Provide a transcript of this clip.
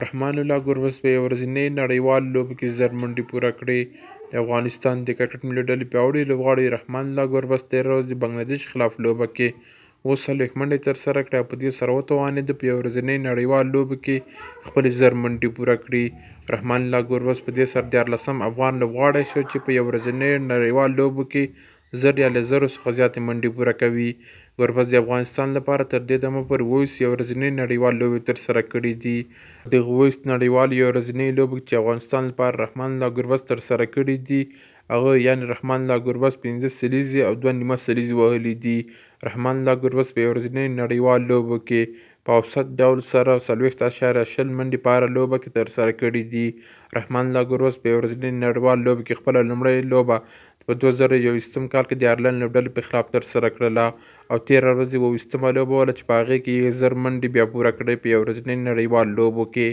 رحمان الله ګربز په یوه ورځنۍ نړیوالو لوبو کې زر منډې پوره کړې. د افغانستان د کرکټ ملي ډلې پیاوړي لوبغاړي رحمان الله ګربز تېره ورځ د بنګلادیش خلاف لوبه کې 40 منډې ترسره کړې او په دې سره وتوانېد په یوه ورځنۍ نړیوالو لوبو کې خپلې زر منډې پوره کړي. رحمان الله ګربز په دې سره 14 افغان لوبغاړی شو چې په یوه ورځنۍ نړیوالو لوبو کې زر یا له زرو څخه زیاتې منډې پوره کوي. ګربز د افغانستان لپاره تر دې دمه پورې 28 یو ورځنۍ نړیوالې لوبې ترسره کړي دي. د 28 نړیوالو یو ورځنۍ لوبو چې افغانستان لپاره رحمان الله ګربز ترسره کړي دي هغه یعنې رحمان الله ګربز 15 سلیزې او 2 نیمه سلیزې وهلي دي. رحمان الله ګربز په یو ورځنۍ نړیوالو لوبو کې په اوسط ډول سره 40.20 منډې په هره لوبه کې ترسره کړي دي. رحمان الله ګربز په یو ورځنۍ نړیوالو لوبو کې خپله لومړۍ لوبه په 2021 کال کې د آیرلنډ لوبډلې په خلاف ترسره کړله او تېره ورځ یې 28مه لوبه وله چې په هغې کې یې زر منډې بیا پوره کړې په یو ورځنۍ نړیوالو لوبو کې.